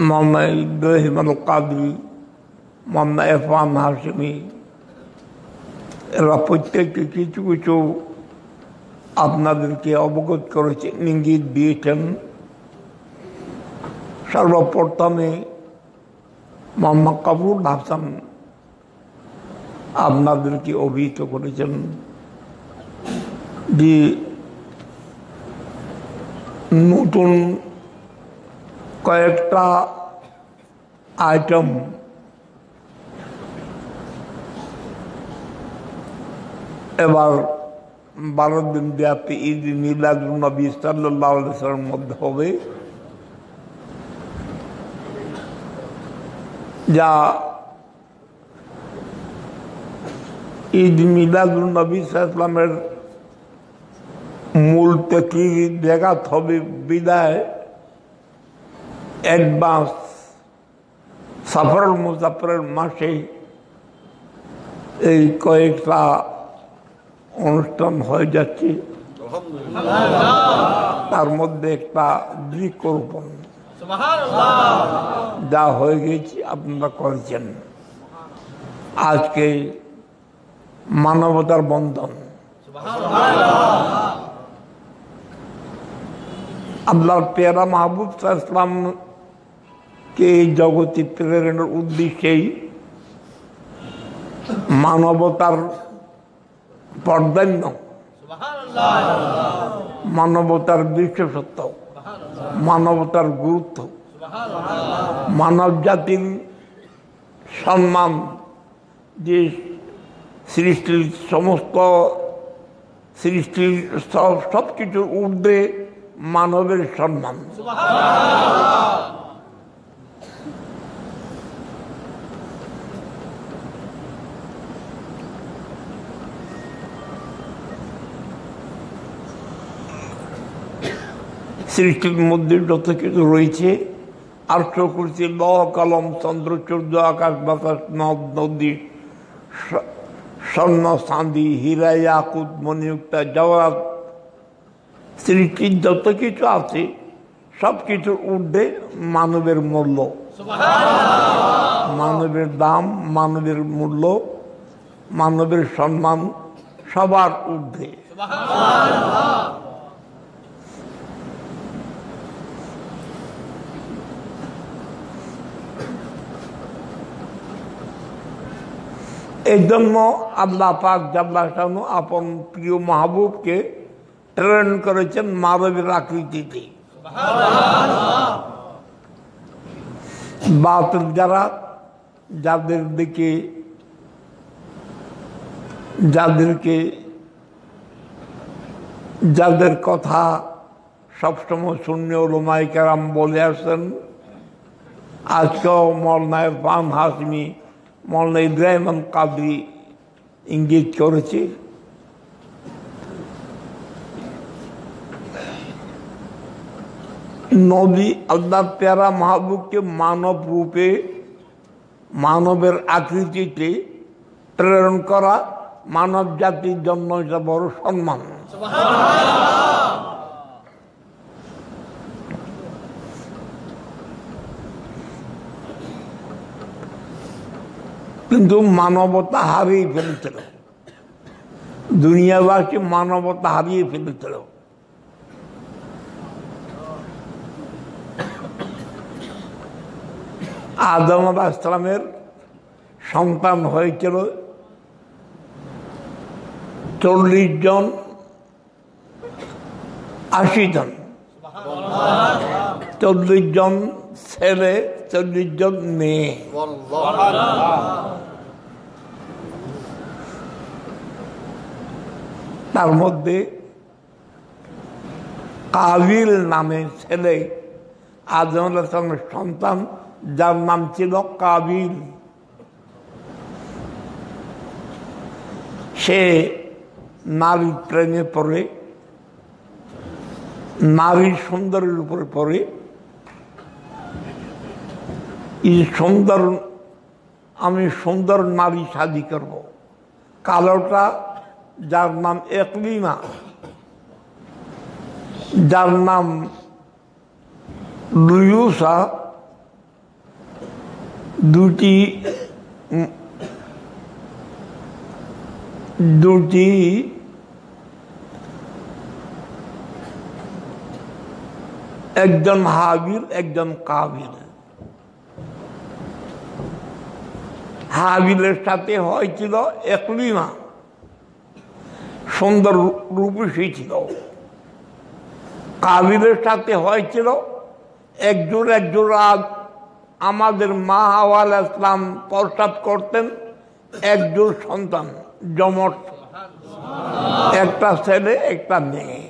মাওলানা ইব্রাহিম আল কাদরি, মাওলানা ইরফান হাশমি, এরা প্রত্যেককে কিছু কিছু আপনাদেরকে অবগত করেছেন, ইঙ্গিত দিয়েছেন। সর্বপ্রথমে মোহাম্মদ কামরুল হাসান আপনাদেরকে অভিহিত করেছেন যে নতুন কয়েকটা আইটেম এবার 12 দিন ব্যাপী ঈদ মিলাদুন নবী সাল্লাল্লাহু আলাইহি ওয়াসাল্লামের মধ্যে হবে, যা ঈদ মিলাদুন নবী সাল্লাল্লাহু আলাইহি ওয়াসাল্লামের মূল থেকে দেখাত হবে বিদায় অ্যাডভান্স সফরুল মুজাফফরের মাসে এই কয়েকটা অনুষ্ঠান হয়ে যাচ্ছে। তার মধ্যে একটা বৃক্ষরোপণ যা হয়ে গেছে আপনারা করেছেন। আজকে মানবতার বন্ধন, আল্লাহর পেয়ারা মাহবুব সাল্লাল্লাহু আলাইহি ওয়াসাল্লামকে এই জগতে প্রেরণের উদ্দেশ্যেই মানবতার প্রাধান্য, মানবতার বিশেষত্ব, মানবতার গুরুত্ব, মানব জাতির সম্মান, যে সৃষ্টির সমস্ত সৃষ্টির সব কিছুর ঊর্ধ্বে মানবের সম্মান, সৃষ্টির মধ্যে যত কিছু রয়েছে, আরশ, কুরসি, লৌহ কলম, চন্দ্র সূর্য, আকাশ বাতাস, নদ নদী, স্বর্ণ চাঁদি, হীরা ইয়াকুত, মণিমুক্তা, জওহরাত, সৃষ্টির যত কিছু আছে সব কিছুর ঊর্ধ্বে মানবের মূল্য, মানবের দাম, মানবের মূল্য, মানবের সম্মান সবার ঊর্ধ্বে। এই জন্য আল্লাহ পাক জাল্লা শানহু আপন প্রিয় মাহবুবকে প্রেরণ করেছেন মানবের আকৃতিতে। বাতিল যারা, যাদের কথা সবসময় শূন্য উলামায়ে কেরাম বলে আসছেন, আজকেও মাওলানা ইরফান হাশমি, মাওলানা ইব্রাহিম আল কাদরি ইঙ্গিত করেছে। নবী আল্লাহর প্যারা মাহবুবকে মানব রূপে, মানবের আকৃতিতে প্রেরণ করা মানব জাতির জন্য এটা বড় সম্মান। কিন্তু মানবতা হারিয়ে ফেলেছিল, দুনিয়াবাসী মানবতা হারিয়ে ফেলেছিল। আদম আলাইহিস সালামের সন্তান হয়েছিল 40 জন, 80 জন, 40 জন ছেলে, 40 জন মেয়ে। তার মধ্যে কাবিল নামে ছেলে, আদম আলাইহিস সালামের সন্তান, যার নাম ছিল কাবিল, সে নারী প্রেমে পড়ে, নারীর সুন্দরের উপরে পড়ে। আমি সুন্দর নারী শাদী করব। কালোটা, যার নাম একলিমা, যার নাম লুয়ুসা দুটি একজন হাবিল একজন কাবিল। হাবিলের সাথে হয়েছিল একলিমা, সুন্দর রূপসী ছিল। কাবিলের সাথে হয়েছিল একজোড়া আমাদের মা হাওয়া আলাইহিস সালাম প্রস্তাব করতেন, একজোড় সন্তান জমট, একটা ছেলে একটা মেয়ে।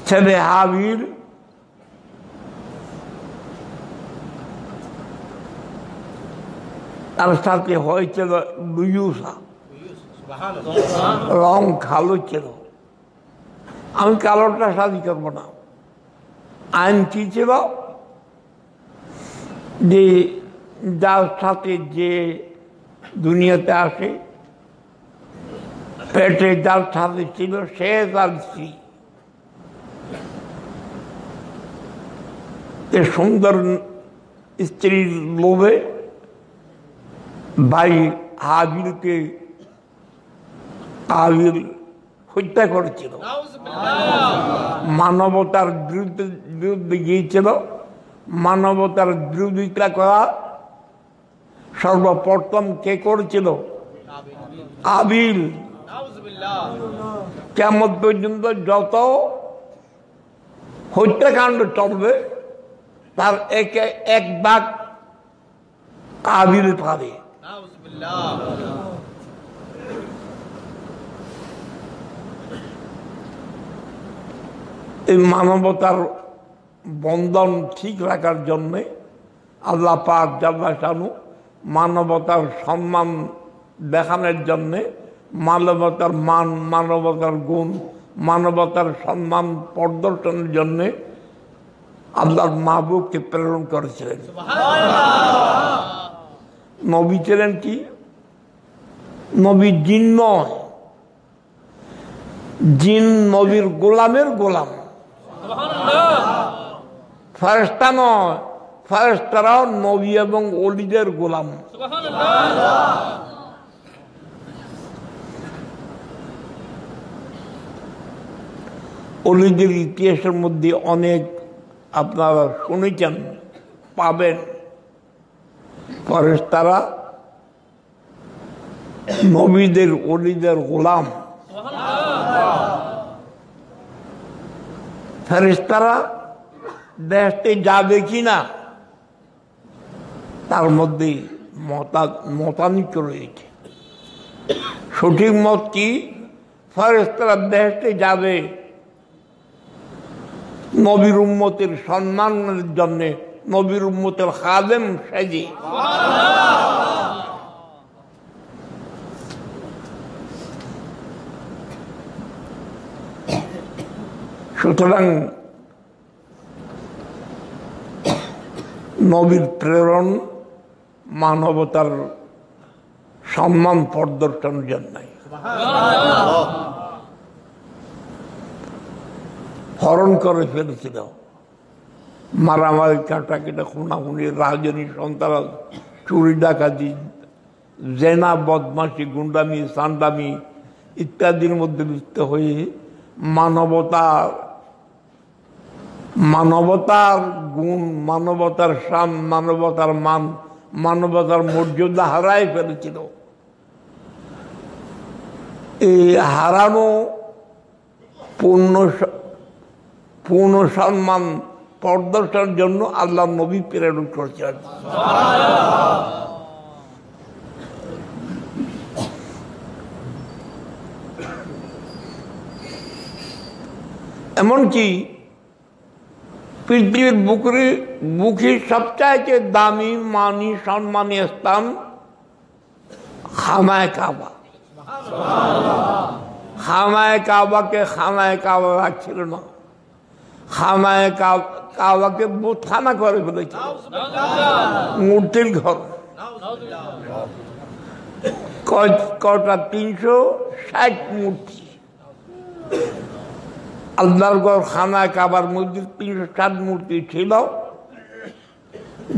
ছেলে হাবিল তার সাথে হয়েছিল লুয়ুসা, রং কালো ছিল। আমি কালোটা শাদি করবো না। আইন কি ছিল যে যার সাথে যে দুনিয়াতে আসে, পেটে যার সাথে ছিল সে তার স্ত্রী। সুন্দর স্ত্রীর লোভে ভাই হাবিলকে কাবিল হত্যা করেছিল। মানবতার বিরুদ্ধে গিয়েছিল। মানবতার বিরোধিতা করা সর্বপ্রথম কে করেছিল? কাবিল। কিয়ামত পর্যন্ত যত হত্যাকাণ্ড চলবে তার এক ভাগ কাবিল পাবে। এই মানবতার বন্ধন ঠিক রাখার জন্যে আল্লাহ পাক জাল্লা শানু মানবতার সম্মান দেখানোর জন্যে, মানবতার মান, মানবতার গুণ, মানবতার সম্মান প্রদর্শনের জন্যে আল্লাহর মাহবুবকে প্রেরণ করেছিলেন। নবী ছিলেন কি? নবী জিন নয়, জিন নবীর গোলামের গোলাম, ফেরেশতা নয়। ফেরেশতারাও নবী এবং ওলিদের গোলাম। ওলিদের ইতিহাসের মধ্যে অনেক আপনারা শুনেছেন, পাবেন। ফেরেশতারা নবীদের ওলিদের গোলাম। ফেরেশতারা দেশে যাবে কিনা তার মধ্যে মতানৈক্য রয়েছে। সঠিক মত কি? ফেরেশতারা দেশে যাবে নবীর উম্মতের সম্মানের জন্য, নবীর উম্মতের খাদেম সেজে। সুতরাং নবীর প্রেরণ মানবতার সম্মান প্রদর্শনের জন্য। হরণ করে ফেলেছিল, মারামারি, কাটাকিটা, খুনাখুনি, রাজনী, সন্ত্রাস, চুরি ডাকাতি, জেনা, বদমাশি, গুন্ডামি, সান্ডামি ইত্যাদির মধ্যে লিপ্ত হয়ে মানবতার গুণ, মানবতার শান, মানবতার মান, মানবতার মর্যাদা হারাই ফেলেছিল। এই হারানো পূর্ণ সম্মান প্রদর্শনের জন্য আল্লাহ নবী প্রেরণ করেছেন। এমনকি পৃথিবীর বুকে সবচাইতে দামি, মানি, সম্মানী স্থান খানায়ে কাবা। খানায়ে কাবাকে খানায়ে কাবা রাখছিল না, খানায়ে কাবাকে বুতখানা করে ফেলেছিল, মূর্তির ঘর। কটা? 360 মূর্তি। আল্লাহর ঘর খানায় কাবার মধ্যে 307 মূর্তি ছিল,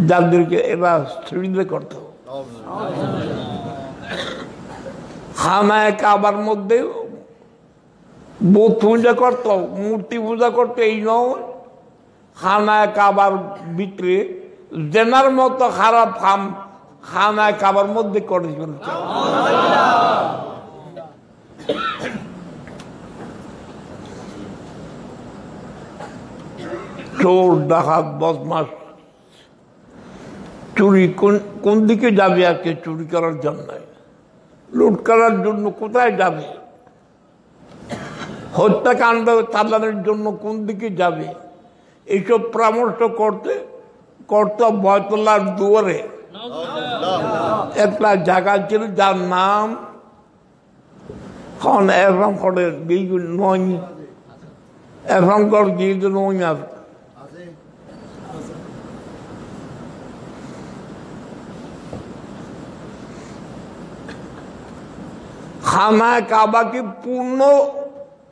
যাদেরকে এরা সিজদা করত। খানায় কাবার মধ্যে বুত পূজা করত, মূর্তি পূজা করতো, এই নয়। খানায় কাবার ভিতরে জেনার মতো খারাপ কাম খানায় কাবার মধ্যে করে ফেলছে। চোর ডাকাত বদমাস চুরি কোন দিকে যাবে? আজকে চুরি করার জন্য, লুট করার জন্য কোথায় যাবে? হত্যাকাণ্ড চালানোর জন্য কোন দিকে যাবে? এইসব পরামর্শ করতে বয়তুল্লাহর দুয়ারে একটা জায়গা ছিল, যার নাম এখন এরকম করে এরকম করে গিয়ে নয়। আর খানায় কাবাকে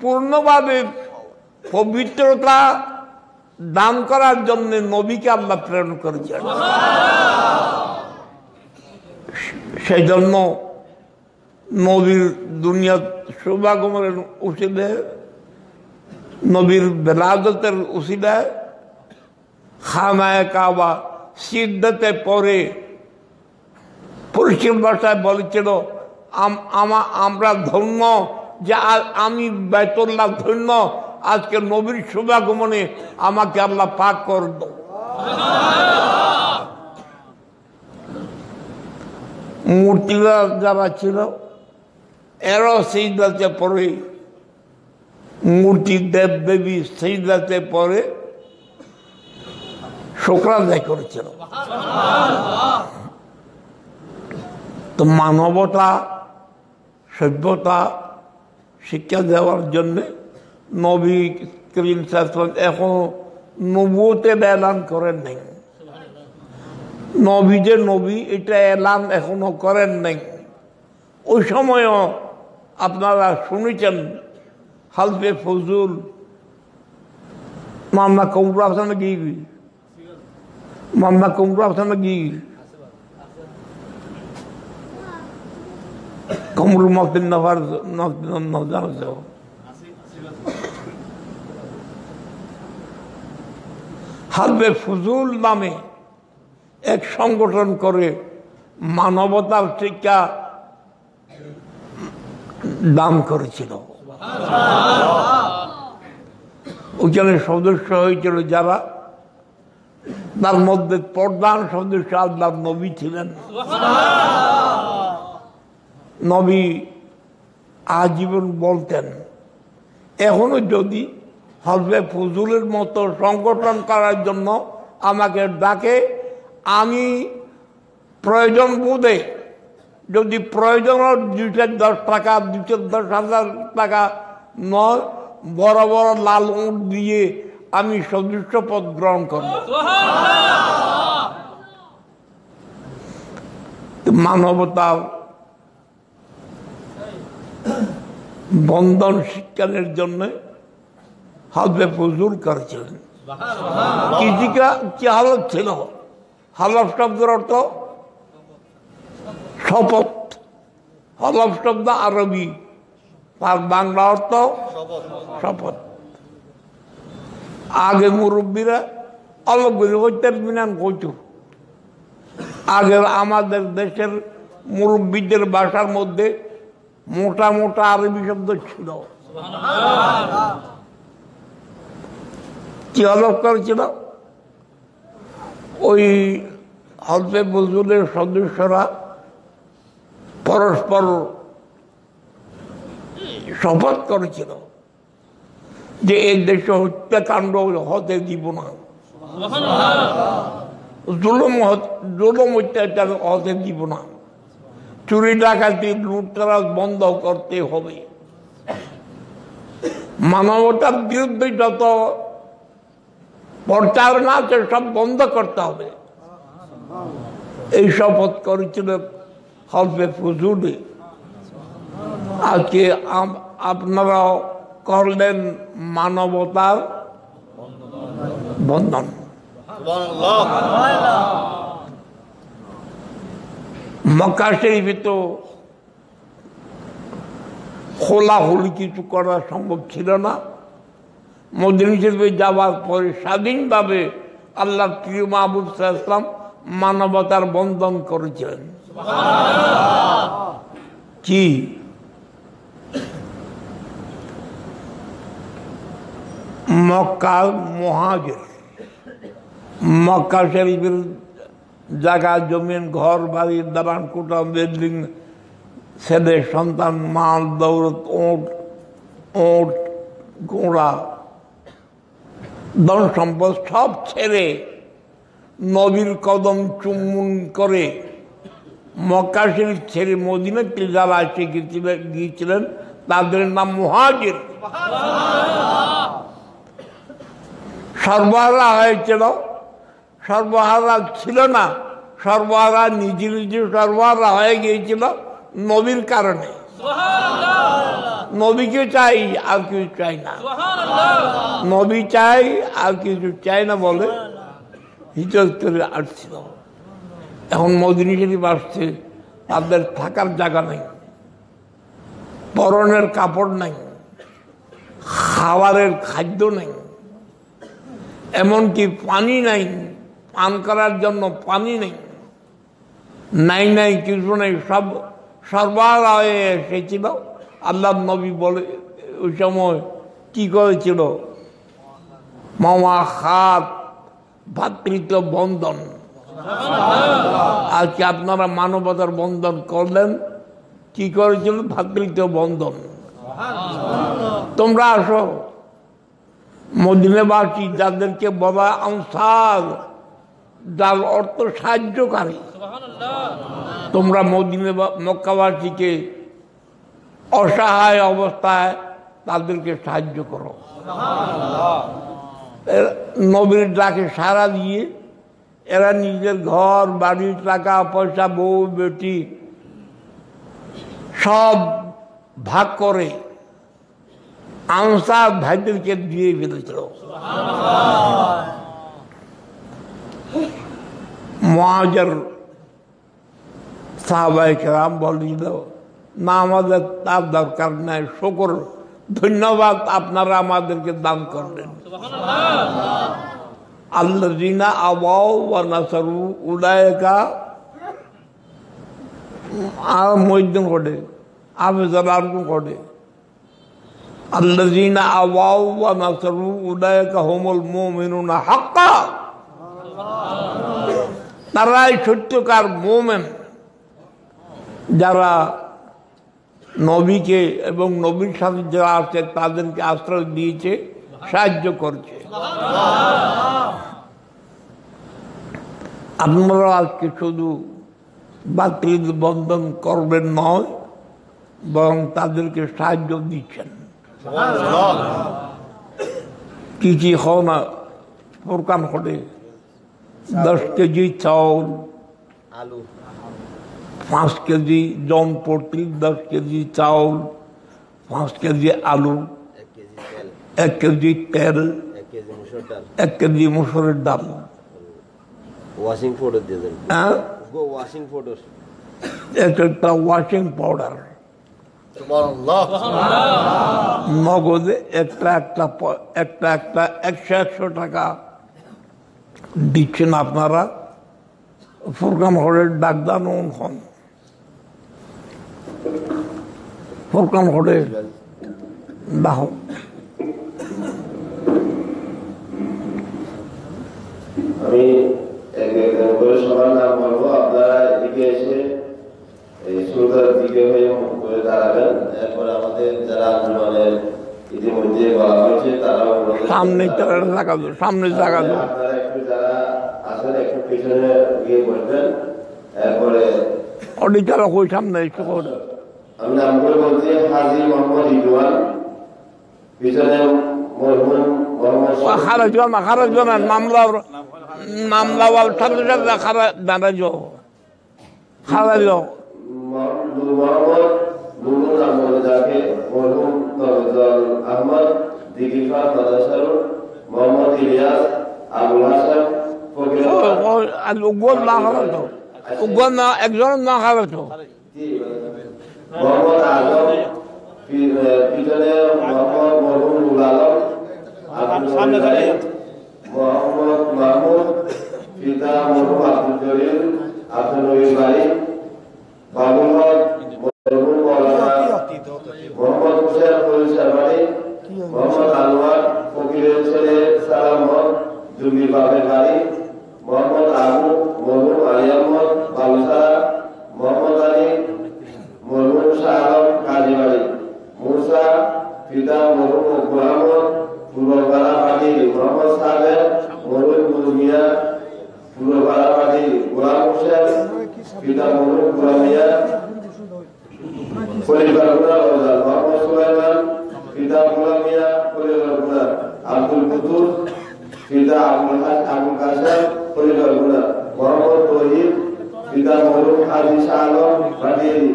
পূর্ণভাবে পবিত্রতা দান করার জন্য নবীকে আল্লাহ প্রেরণ করেছেন। সেই জন্য নবীর দুনিয়া শুভাগমনের উসিলে, নবীর বেলাদতের উসিলায় খানায় কাবা সিদ্ধতে পরে পরিষ্কার ভাষায় বলেছিল, আমরা ধন্য যে আমি বাইতুল্লাহ ধন্য, আজকে নবীর শুভাগমনে আমাকে আল্লাহ পাক করল। মূর্তিরা যারা ছিল এরাও সিজদাতে পড়ে, মূর্তি দেব দেবী সিজদাতে পড়ে শুকর আদায় করেছিল। তো মানবতা সভ্যতা শিক্ষা দেওয়ার জন্য নবী করিম সাল্লাল্লাহু আলাইহি ওয়াসাল্লাম এখনো নবুয়তের এলান করেন নাই। নবী যে নবী এটা এলান এখনো করেন নাই। ওই সময়ও আপনারা শুনেছেন হালফে ফজুল মামলা কমরা হাসান গিয়ে মামলা কমরা হাসান গিয়ে কমরুল মকদিন নফার হালফে ফজুল নামে এক সংগঠন করে মানবতার শিক্ষা দান করেছিল। ওইখানে সদস্য হয়েছিল যারা, তার মধ্যে প্রধান সদস্য আল্লাহর নবী ছিলেন। নবী আজীবন বলতেন, এখনো যদি হযরত ফজুলের মতো সংগঠন করার জন্য আমাকে ডাকে, আমি প্রয়োজন বোধে যদি প্রয়োজন 210 টাকা 210,000 টাকা নয়, বড় বড় লাল উট দিয়ে আমি সদস্য পদ গ্রহণ করব। মানবতার বন্ধন শিক্ষার জন্য হযরত ফজুল করেছিলেন। কি হালত ছিল? হলফ শব্দের অর্থ শপথ। হলফ শব্দ আরবি, আর বাংলা অর্থ শপথ। আগে মুরব্বীরা অলগুলি হইতেন মিনান কইতো। আগে আমাদের দেশের মুরব্বীদের ভাষার মধ্যে মোটা মোটা আরবি শব্দ ছিল। কি হলফ করেছিল? ওই হযরত ফজুলের সদস্যরা পরস্পর শপথ করেছিল যে এই দেশে হত্যাকাণ্ড হতে দিব না, জুলুম অত্যাচার হতে দিব না, চুরি ডাকাতি লুটতরাজ বন্ধ করতে হবে, মানবতার বিরুদ্ধে যত প্রচারণা আছে সব বন্ধ করতে হবে। এই শপথ করেছিল হযরত ফজুল। আজকে আপনারাও করলেন মানবতার বন্ধন। মক্কা শরীফে তো খোলাখুলি কিছু করা সম্ভব ছিল না। মদিনা শরীফে যাওয়ার পরে স্বাধীনভাবে আল্লাহ প্রিয় মাহবুব সাল্লাল্লাহু আলাইহি ওয়াসাল্লাম মানবতার বন্ধন করেছিলেন। কি মক্কার মুহাজির, মক্কা শরীফের জায়গা জমিন ঘর বাড়ি দালান কোঠা বিল্ডিং ছেলে সন্তান মাল দৌলত ওট ঘোড়া ধন সম্পদ সব ছেড়ে নবীর কদম চুম্বন করে মক্কা শরীফ ছেড়ে মদিনাতে যারা এসে গিয়েছিলেন তাদের নাম মুহাজির। সর্বহারা হয়েছিল, সর্বহারা ছিল না, সর্বহারা নিজে নিজে সর্বহারা হয়ে গিয়েছিল নবীর কারণে। নবীকে চাই আর কিছু চাই না, নবী চাই আর কিছু চাই না বলে হিজরত করে আসছিল। এখন মদিনা শরীফ আসছে, তাদের থাকার জায়গা নেই, পরনের কাপড় নেই, খাবারের খাদ্য নেই, এমনকি পানি নাই, পান করার জন্য পানি নেই, নাই নাই কিছু নেই, সব সর্বহারা হয়ে এসেছিল। আল্লাহ নবী বলে ওই সময় কি করেছিল, মামা খাত ভাতৃত্ব বন্ধন। আজকে আপনারা মানবতার বন্ধন করলেন, কি করেছিল ভাতৃত্ব বন্ধন। তোমরা আসো, মদিনাবাসী যাদেরকে বলা আনসার, যার অর্থ সাহায্যকারী, তোমরা মক্কাবাসীকে অসহায় অবস্থায় তাদেরকে সাহায্য করো। নবীর ডাকে সাড়া দিয়ে এরা নিজের ঘর বাড়ি টাকা পয়সা বউ বেটি সব ভাগ করে আনসার ভাইদেরকে দিয়ে ফেলেছিল। মুহাজির সাহাবায়ে কেরাম বলেছিল, না আমাদের তার দরকার নাই, শুকর ধন্যবাদ আপনারা আমাদেরকে দান করলেন। আল্লাযীনা আওয়াউ ওয়া নাসারু উলাইকা আর মইদিন করে আবেদন আরকম করে আল্লাযীনা আওয়াউ ওয়া নাসারু উলাইকা হুমুল মুমিনুনা হাক্কা, তারাই সত্যকার মুমিন যারা নবীকে এবং নবীর সাথে যারা আছে তাদেরকে আশ্রয় দিয়েছে, সাহায্য করছে। আপনারা আজকে শুধু ভাতৃত্ব বন্ধন করবেন নয়, বরং তাদেরকে সাহায্য দিচ্ছেন। কি কি হয় না, প্রোগ্রাম করে 10 কেজি চাউল, আলু 5 কেজি জন প্রতি, 10 কেজি চাউল, 5 কেজি আলু, 1 কেজি তেল, 1 কেজি মুসুরের ডাল, ওয়াশিং পাউডার দিয়ে দেন। হ্যাঁ, ওয়াশিং পাউডার, একটা ওয়াশিং পাউডার, নগদে একটা 100 টাকা দিচ্ছেন আপনারা। প্রোগ্রাম হলের ডাকদান হন, প্রোগ্রাম হলে দাহ। আমি সবার নাম বলবো, আপনারা এদিকে এসে শ্রোতার দিকে হয়ে মুখ করে দাঁড়াবেন। এরপর আমাদের যারা আন্দোলনের ইতিমধ্যে বলা হয়েছে তারাও সামনে জায়গা দো, সামনে জায়গা দো, আপনারা একটু যারা আছেন একটু পিছনে গিয়ে বসবেন। এরপরে অডিটারা কই সামনে একটু করে। আমি নাম করে বলছি হাজী মোহাম্মদ রিদওয়ান, পিছনে মরহুম মোহাম্মদ খারাজ না মামলা সাথে সাথে খারাজ মোহাম্মদ নুরুল আহমদ জাকে, মরহুম তরজল আহমদ, দিগিফার মাদাসারুল, মোহাম্মদ ইলিয়াস, আবুল হাসান, ফকির উগ্র না হবে তো, উগ্র না একজনের না হবে তো। মোহাম্মদ আজম, পিছনে মোহাম্মদ মরহুম নুর আলম, মোহাম্মদ মাহমুদ, পিতা মরহুম আব্দুল জলিল, আব্দুল নবীর বাড়ি, বাবুল হক, মরহুম মৌলানা মোহাম্মদ হুসেন পরিষের বাড়ি, মোহাম্মদ আনোয়ার, ফকিরের ছেলে সালাম হক, জুবির বাপের বাড়ি, মোহাম্মদ আবু, মরহুম আলী আহমদ, বালুসারা, মোহাম্মদ আলী, মরহুম শাহ আলম, কাজীবাড়ি, মুসা, পিতা মরহুম অকুল আহমদ, পূর্বপাড়া পার্টি, মোহাম্মদ সাহেব, মরহুম মুরমিয়া, পূর্বপাড়া পার্টি, গোলাম হোসেন, পিতা মরহুম গোলামিয়া, পরিবারগুনা রওজান, মোহাম্মদ সুলাইমান, পিতা গোলামিয়া, পরিবারগুনা, আব্দুল কুতুব, পিতা আবুল কাসেম, পরিবারগুনা, মোহাম্মদ তহিদ, পিতা মরহুম হাজী শাহ আলম, বাটিয়ালি,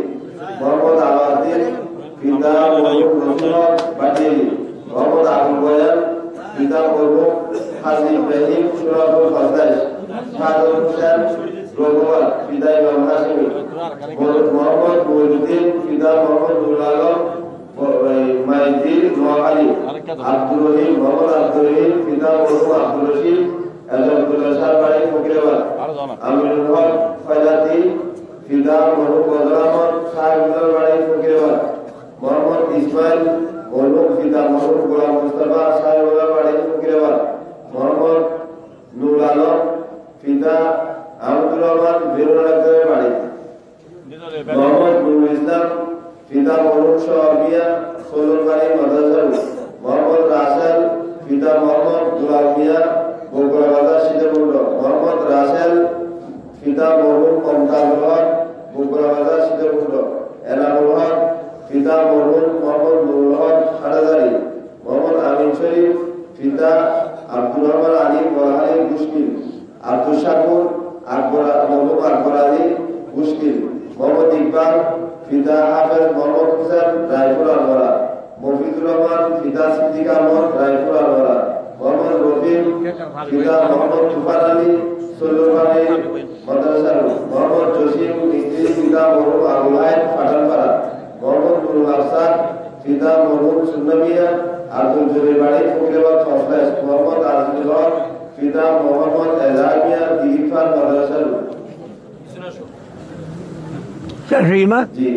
মোহাম্মদ আলাউদ্দিন, পিতা মরহুম রসুল হক, বাটিয়ালি, মোহাম্মদ আবুল বয়ান, পিতা মরহুম হাজী ইব্রাহিম সুরাবুল ফাজদাইশ, শাহাদত হোসেন, রঘুবার, পিতা ইমাম হাশিমি, মোহাম্মদ মহিউদ্দিন, পিতা মোহাম্মদ নুরুল আলম, মাইজি নোয়াখালী, আব্দুর রহিম, মোহাম্মদ আব্দুর রহিম, পিতা মরহুম আব্দুর রশিদ, আব্দুল্লাহ শাহ বাড়ি, ফকিরাবাদ, আমিনুল হক ফয়লাতি, পিতা মরহুম বদর আহমদ, সাহেবুল্লাহ বাড়ি, ফকিরাবাদ, মোহাম্মদ ইসমাইল, মরহুম পিতা মরহুম গোলাম মুস্তাফা, সাহেবুল্লাহ বাড়ি, ফকিরাবাদ, মোহাম্মদ নুরুল আলম, পিতা আহমদুর রহমান, বেরুনাগারের বাড়ি, মোহাম্মদ নুরুল ইসলাম, পিতা মরহুম শহরিয়া, সোলরবাড়ি, মাদ্রাসারু, মোহাম্মদ রাসেল, পিতা মোহাম্মদ দুলাল মিয়া, বগুড়া বাজার, সীতাকুণ্ড, মোহাম্মদ রাসেল, পিতা মরহুম মমতাজুল হক, বগুড়া বাজার, সীতাকুণ্ড, এনামুল হক, পিতা মরহুম মোহাম্মদ নুরুল হক, হাটাজারি, মোহাম্মদ আমিন শরীফ, পিতা আব্দুর রহমান আলী, বড়হালি, মুশকিল, আব্দুল শাকুর, মরহুম আকবর আলী, মুশকিল, মোহাম্মদ ইকবাল, পিতা হাফেজ মোহাম্মদ হোসেন, রায়পুর আলমরা, মফিজুর রহমান, পিতা সিদ্দিক আহমদ, রায়পুর আলমরা, মোহাম্মদ রফিক, পিতা মোহাম্মদ তুফান আলী, সোলরবাড়ি, মাদ্রাসার, মোহাম্মদ জসিম, স্ত্রী, পিতা মরহুম আবুল হায়েদ, ফাটানপাড়া, মোহাম্মদ নুরুল আফসার, পিতা মরহুম সুন্নামিয়া, আব্দুল জলিল বাড়ি, ফকিরাবাদ, ফসলাস, মোহাম্মদ আজিজুল হক, পিতা মোহাম্মদ এজাহার মিয়া, দিগিফার, মাদ্রাসার। জি,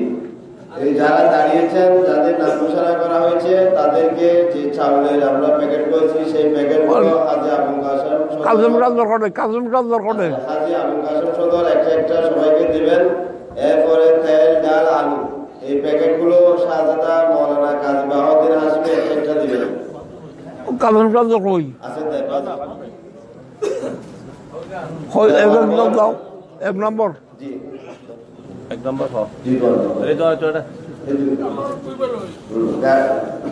এই যারা দাঁড়িয়েছেন, যাদের নাম ঘোষণা করা হয়েছে, তাদেরকে যে চাউলের আমরা প্যাকেট করেছি, সেই প্যাকেটগুলো হাজী আবুল কাসেম হাজী আবুল কাসেম সদর একটা সবাইকে দিবেন। এরপরে তেল, ডাল, আলু, এই প্যাকেটগুলো শাহজাদা মৌলানা কাজী বাহাউদ্দিন হাশমি একটা দিবেন। এক নম্বর জি, এক নম্বর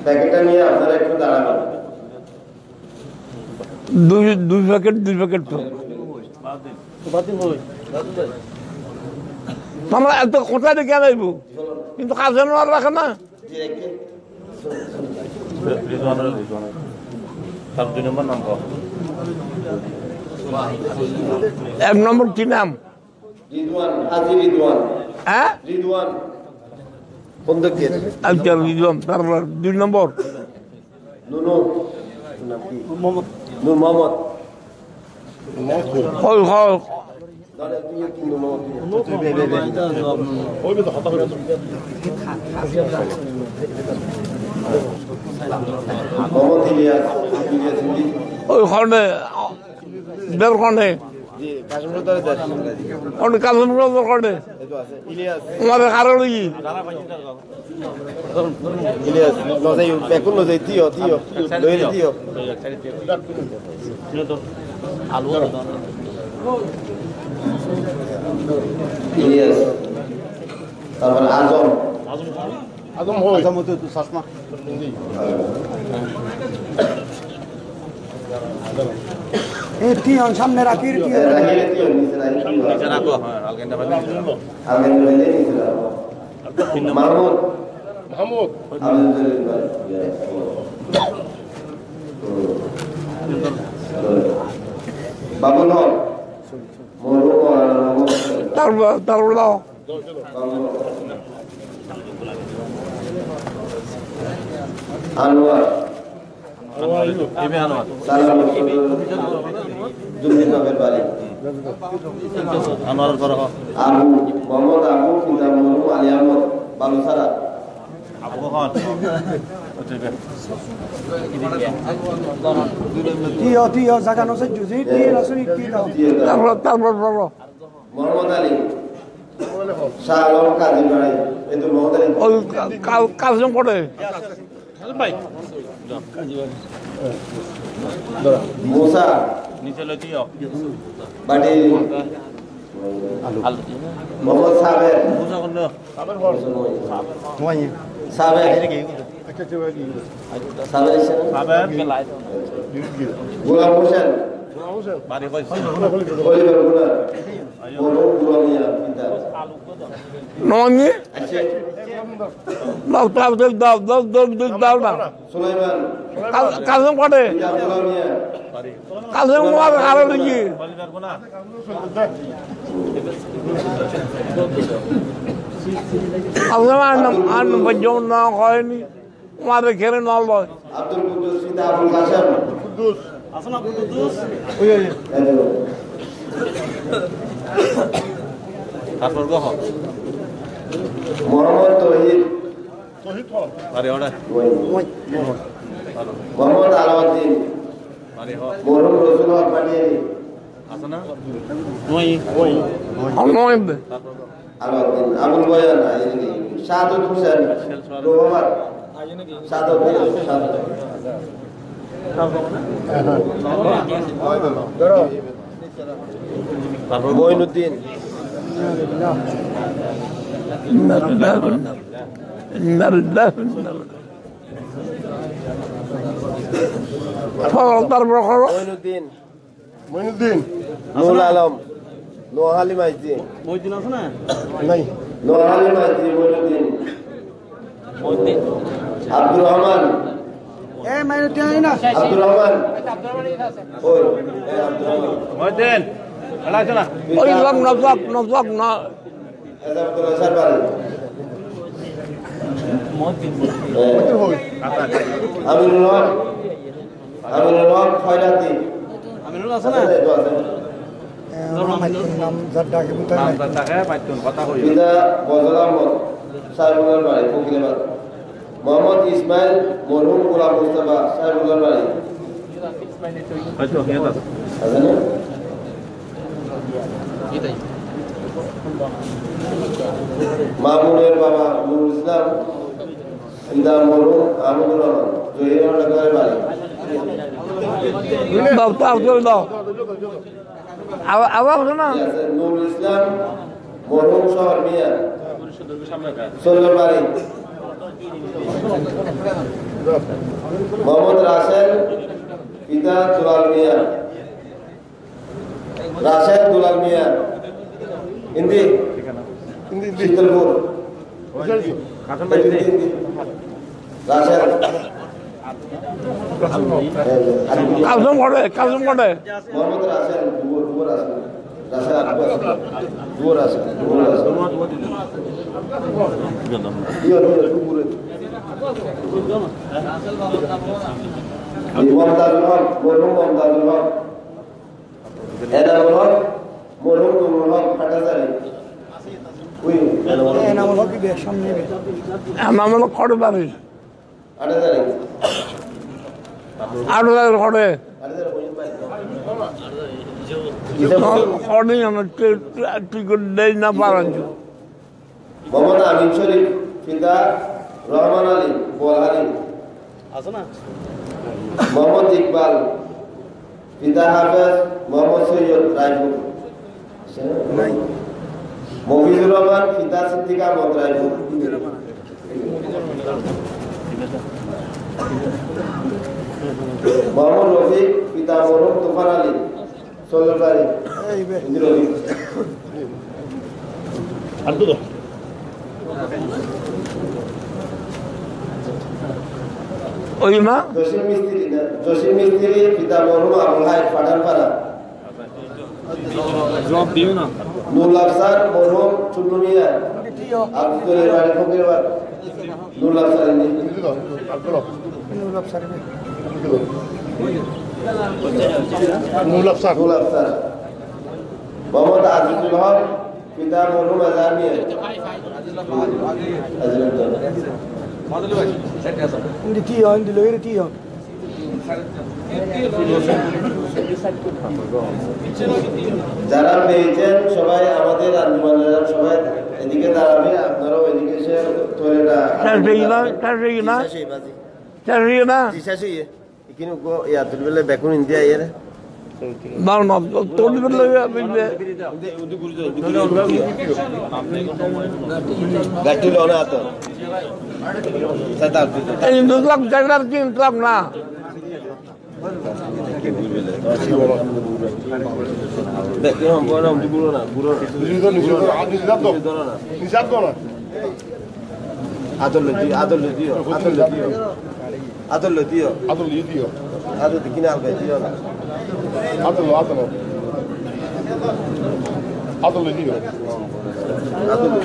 প্যাকেটটা নিয়ে আপনারা একটু দাঁড়াবেন। দুই প্যাকেট তো আমরা এত কোথায় ডেকে আনাইব, কিন্তু কাজে নেওয়ার রাখে না। এক নম্বর কি নাম? রিদওয়ান, হাজী রিদওয়ান। হ্যাঁ, রিদওয়ান আচ্ছা রিদওয়ান। তারপর 2 নম্বর নুনু, নূর মোহাম্মদ। মোহাম্মদ ইলিয়াস, ওইখানে বেরখানে তোমার কারণ কি ইলিয়াস নজাই বেকুন নজাই তিও লইরে তিও ইলিয়াস। তারপর আজম, আজম হতে তো চশমা সামনে রাখি মাহমুদ, মাহমুদ আব্দুল জলিল ভাই বাবুল হক মরহুম মাওলানা মোহাম্মদ তারপর দাও আনোয়ার সালাম জুমনি নগর বাড়ি আনোয়ার বড় আবু মোহাম্মদ আবু ফিদা মরহুম আলী আহমদ বালুসারা আবু খান Tío, sácanos el juicy, tío, la soy tío. তারপর বলো মোহাম্মদ আলী শাহ আলম কাজী বাড়ি কিন্তু মোহাম্মদ আলী ওই কাজম করে ভাই মুসা নিচে লইতিও বাটি মোহাম্মদ সাবের বুঝা কোন সাবের সাবের সাবের গোলাম হোসেন বাড়ি কইছে খলিফার গুলার বড় গুলামিয়া পিতা নঙ্গি আছে দাও না সুলাইমান কাজম করে পিতা গুলামিয়া কাজম আরো দেখি কলিজার গুনা কাজম আর বজ্জম না হয়নি আমাদের ঘেরে নল লয় আব্দুল কুদ্দুস পিতা আবুল কাসেম কুদ্দুস আসনা কুদ্দুস তারপর গহ মোহাম্মদ তৌহিদ শহীদ হন বাড়ি ওড়া মোহাম্মদ আলাউদ্দিন বাড়ি হ মরহুম রসুল হক পাটিয়ারি আসনা নই অনয় তারপর আলাউদ্দিন আবুল বয়ান শাহাদুত হোসেন রহমান শাহাদুত তারপর মঈনুদ্দিন তারপর করো মঈনুদ্দিন মঈনুদ্দিন নুরুল আলম নোহালি মাইজি মইদিন আছে না নাই নোহালি Maiji Moinuddin Abdur Rahman Eh, main tiada na. Abdur Rahman ওই আব্দুর রহমান মইদিন এলা চলা ওই লোক নজক না আব্দুল্লাহ সারবারি হই আমিনুল হক খয়রাতি আমিনুল আছে না Nam zadda ke buta. নাম তাকে পাইতুন কথা কই পিতা বজল আহমদ সাহেবুল্লাহর বাড়ি ফকিরাবাদ মোহাম্মদ ইসমাইল মরহুম গোলাম মুস্তাফা সাহেবুল্লাহর বাড়ি হয়তো হিয়াত আছে আছে না মামুনের বাবা নুরুল ইসলাম পিতা মরহুম আহমদুর রহমান জহিরনগরের বাড়ি দাও দাও আবার না আছে নুরুল ইসলাম মরহুম শহর মিয়া সামনে কা সোল্লার বাড়ি মোহাম্মদ রাসেল পিতা দুলাল মিয়া রাসেল দুলাল মিয়া হিন্দি শীতলপুর কাটন বাইতে রাসেল কাজম করে মোহাম্মদ রাসেল দুবর রাসেল রাসেল দুবর রাসেল মমতাজুল হক মরহুম মমতাজুল হক এনামুল হক মরহুম নুরুল হক ফাটাজারি Eh, nama lagi be samne be. আমার খড় বাড়ি আটাজারি আরো খড়ে আটাজারি খড়ে আমার টিকিট দেয় না পারাঞ্চু মোহাম্মদ আমিন শরীফ পিতা রহমান আলী বোলহারি আছে না মোহাম্মদ ইকবাল পিতা হাফেজ মোহাম্মদ সৈয়দ রায়পুর মফিজুর রহমান পিতা সিদ্দিক আহমদ রায়পুর মোহাম্মদ রফিক পিতা মরহুম তুফান আলী সোল্লারবাড়ি Eh, be. আর দুটো ওই না জসিম মিস্ত্রি পিতা মরহুম আবুল হাই পাঠানপাড়া নুরুল আফসার মরহুম চুন্নু মিয়া আব্দুল বাড়ি ফকিরবাদ নুরুল আফসার নুরুল আফসার মোহাম্মদ আজিজুল হক পিতা মরহুম আজহার মিয়া যারা পেয়েছেন সবাই আমাদের আঞ্জুমানের সবাই এদিকে দাঁড়াবে আপনারাও এদিকে এসে টয়লেটটা বেকুন ইন্ডিয়া ইয়ে না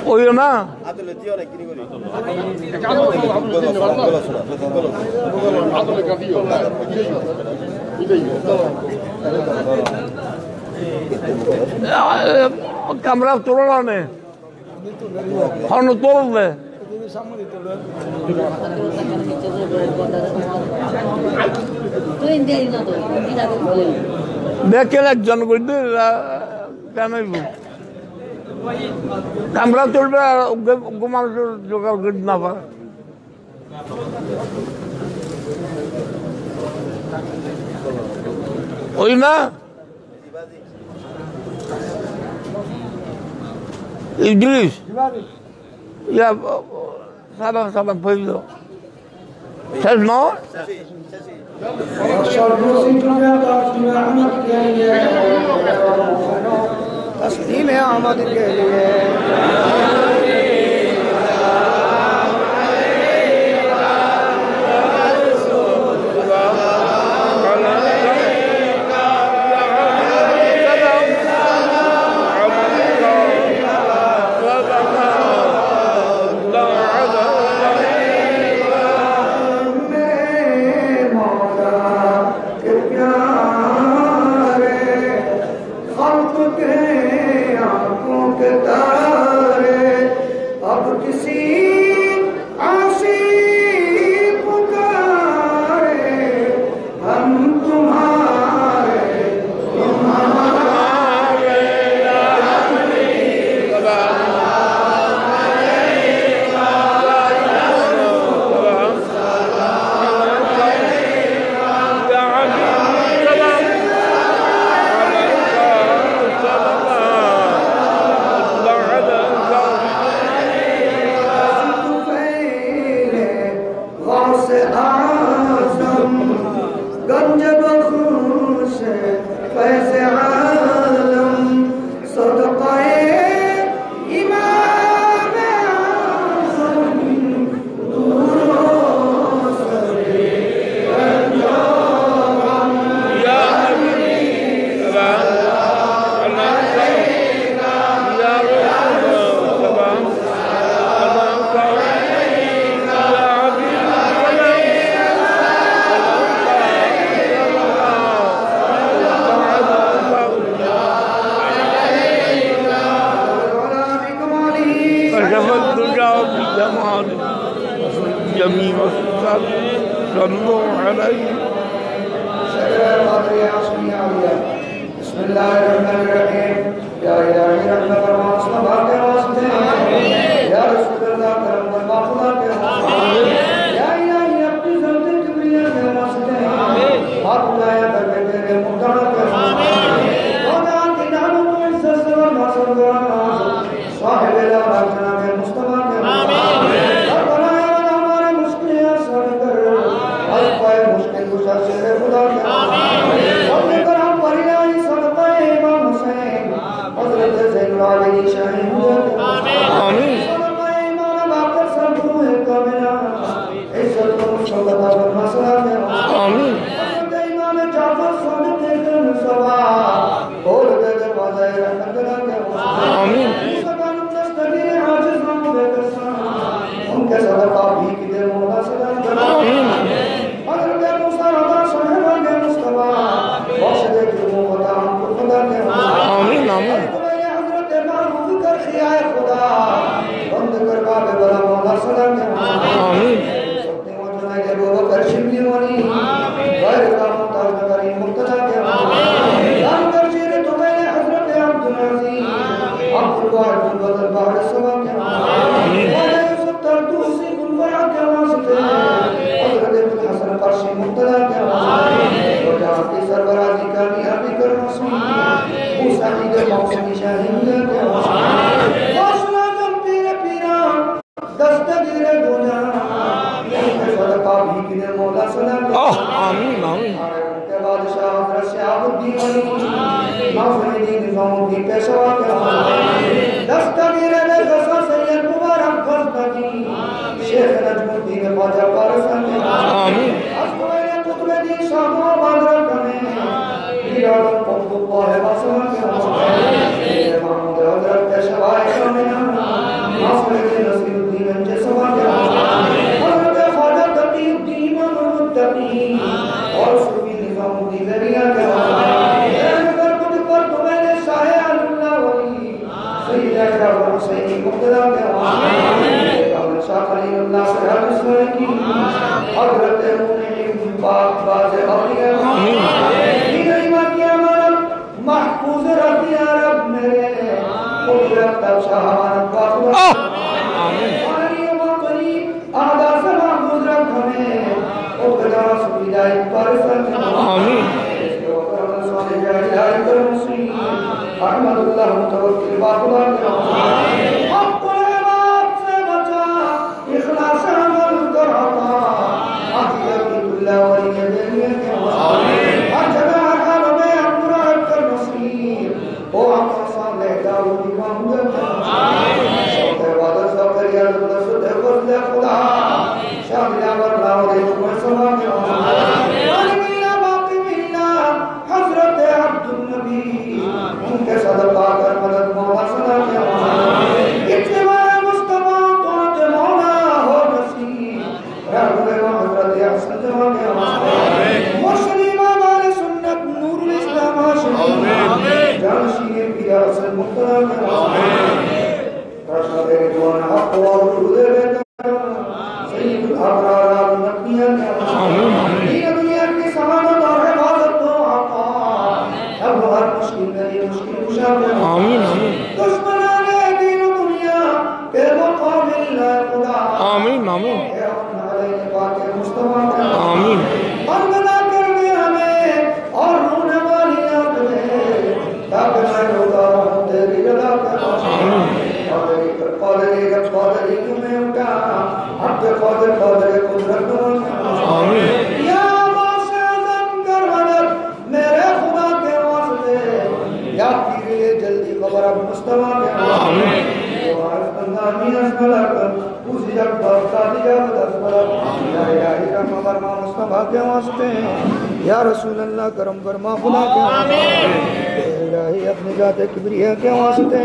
ওই না ক্যামেরা তোলা নেই হন তোলবে দেখেন একজন কেন ক্যামেরা তুলবে আর মানুষের জোগাড় করে না পারে ওই না ইদ্রিস ইয়া সালাম পড়ল শেষ ন तस्लीम है आमद के लिए صلوا عليه بسم الله الرحمن الرحيم يا إلهي رحمة المصطفى کے واسطے یا رسول اللہ کرم المغفرہ کے واسطے یا إلهي اپنی ذات کبریاء کے واسطے حق لایا در تیرے مقتدر کے واسطے خدا کی نعمت و عزت و نصر و صاحب الہ جناب مصطفی کے واسطے Amin. के मौसमी शहरिया के हौसला जब तेरे पीरा दस्तगीर गुना सदका भी किने मौला सना आमीन आमीन के बादशाह हज़रत शहाबुद्दीन अली नौफरीदीन निज़ामुद्दीन पेशवा के दस्तगीर ने गसा सैयद मुबारक गज़नवी शेख नजमुद्दीन ख्वाजा पारसन के आमीन अस्माए कुतुबुद्दीन शाह बादर कने हीरादम अब्दुल्लाह वासवा के महमूद हज़रत पेशवा के नौफरीदीन नसीरुद्दीन अंजसवा के हज़रत ख्वाजा तकीउद्दीन मुत्तकी और सूफी निज़ामुद्दीन दरिया के अगर कुछ पर तुम्हारे शाह अल्लाह वली सैयद अकरम हुसैन मुक्तदा के आमीन शाह खलीलुल्लाह सराज सुने की हज़रत मुनीम पाक बाज औलिया आमीन दीन ईमान की अमानत महफूज रख या रब मेरे कुदरत तब शाह अमानत का आमीन वाली वक़री आदा से महफूज रख हमें उकदा सुविधा पर सर आमीन अहमदुल्लाह मुतवक्किल बाखुदा अपने बात से बचा इखलास अमल करता आखिर की दुल्ला वली के देने के हर जगह हर हाल में अपना कर नसीब ओ आपका सामने दाऊद इमाम आमीन वादा सफर या रसूल फजल खुदा शामिला वरना रे तुम समा के आमीन बाकी मिलना हजरत अब्दुल नबी उनके सदका कर मदद मौला सना के आमीन इत्तिबा मुस्तफा तो मौला हो नसीब रहमत हजरत हसन जमा के आमीन मुस्लिमा वाले सुन्नत नूरुल इस्लाम आमीन आमीन जानशीर पिया हसन मुक्तदा के आमीन रशद रिदवान हक और दुरूद सैयद अबरार नबिया के आमीन दुनिया की समानत और हिफाजत तो आका अब हर मुश्किल में मुश्किल कुशा आमीन आमीन दुश्मनाने दीन दुनिया के मुकाबिल खुदा आमीन आमीन मुस्तफा आमीन और बना कर दे हमें और रोने वाली आंखें ताकि मैं रोता हूँ तेरी रज़ा का आमीन क़ादरी में उठा अब के क़ादर कुदरत आमीन या वासे आज़म कर मदद मेरे खुदा के वास्ते या पीरे जल्दी खबर अब मुस्तफा के आमीन बंदानी असमलक उस जग बरता दिया बदसमलक या इलाही रहम फरमा मुस्तफा के वास्ते या रसूल अल्लाह करम फरमा खुदा के आमीन इलाही अपनी जात किबरिया के वास्ते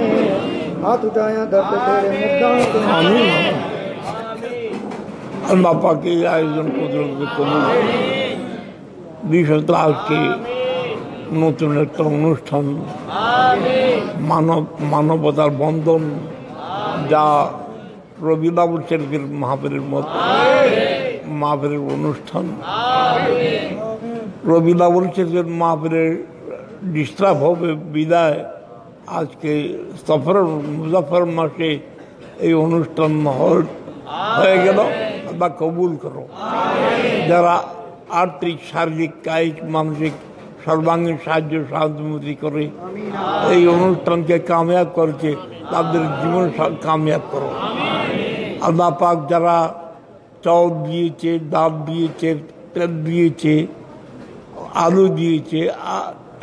हाथ उठाया दर पे तेरे मुद्दा के आमीन अल्लाह पाक के आयोजन कुदरत से कबूल विश्व আজকে নতুন একটা অনুষ্ঠান মানবতার বন্ধন যা রবিউল আউয়াল শরীফের মাহফিলের মতো মাহফিলের অনুষ্ঠান রবিউল আউয়াল শরীফের মাহফিলের ডিস্টার্ব হবে বিদায় আজকে সফর মুজাফর মাসে এই অনুষ্ঠান হয়ে গেল বা কবুল করো যারা আর্থিক শারীরিক কায়িক মানসিক সর্বাঙ্গীন সাহায্য সহযোগিতা করে এই অনুষ্ঠানকে কামিয়াব করেছে তাদের জীবন কামিয়াব করো আল্লাহ পাক যারা চাল দিয়েছে ডাল দিয়েছে তেল দিয়েছে আলু দিয়েছে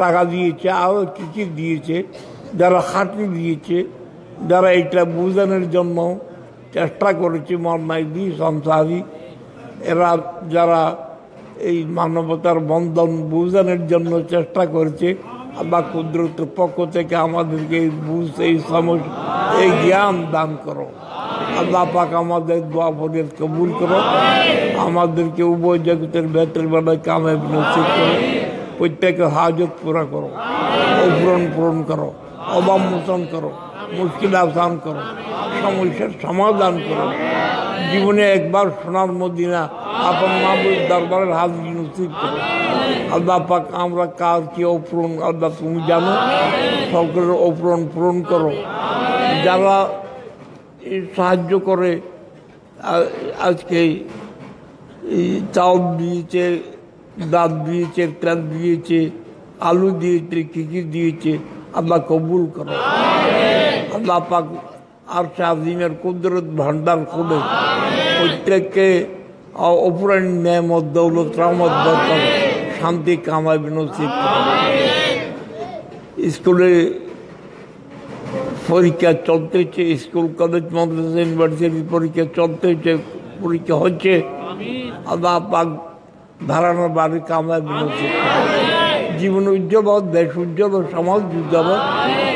টাকা দিয়েছে আরও কী কী দিয়েছে যারা খাটনি দিয়েছে যারা এটা বোঝানোর জন্য চেষ্টা করেছে মর্মাইদি সংসারী এরা যারা এই মানবতার বন্ধন বোঝানোর জন্য চেষ্টা করেছে আল্লাহ কুদরতের পক্ষ থেকে আমাদেরকে এই বুঝ এই সমস্যা এই জ্ঞান দান করো আল্লাহ পাক আমাদের দোয়া ফরিয়াদ কবুল করো আমাদেরকে উভয় জগতের ভেতর বেলায় কামাই নসিব করো প্রত্যেকের হাজত পুরা করো পূরণ করো অভাব মোচন করো মুশকিল আসান করো সমস্যার সমাধান করো জীবনে একবার সোনার মদিনা আপন মাহবুব দরবারের হাজির নসিব করো আল্লাহ পাক আমরা কার কি অপূরণ আল্লাহ তুমি জানো সকলের অপূরণ পূরণ করো যারা সাহায্য করে আজকে চাল দিয়েছে ডাল দিয়েছে তেল দিয়েছে আলু দিয়েছে কী কী দিয়েছে আল্লাহ কবুল করো। আল্লাহ পাক আরশে আজিমের কুদরত ভান্ডার খুলে প্রত্যেককে অপরাণ নেয়ামত দৌলত রহমত বরকত শান্তি কামাই নসিব করো। স্কুলে পরীক্ষা চলতেছে, স্কুল কলেজ মাদ্রাসা ইউনিভার্সিটি পরীক্ষা চলতেছে, পরীক্ষা হচ্ছে। আল্লাহ পাক ধারণার বাড়ি কামাই নসিব করো। জীবন উজ্জ্বল হয়, দেশ উজ্জ্বল হয়, সমাজ উজ্জ্বল হয়,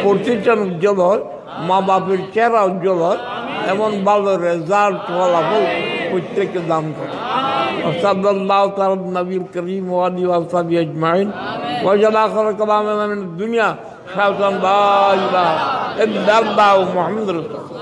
প্রতিষ্ঠান উজ্জ্বল হয়, মা বাপের চেহারা উজ্জ্বল হয়, এমন ভালো রেজাল্ট ফলাফল প্রত্যেককে দান করে। সাল্লাল্লাহু তাআলা নবীল করিম ওয়া আলিহি ওয়া সাহবিহি আজমাইন ওয়া জালা আখির কালামিনা মিনাদ দুনিয়া শাহাদাতুন লা ইলাহা ইল্লাল্লাহু মুহাম্মাদুর রাসূলুল্লাহ।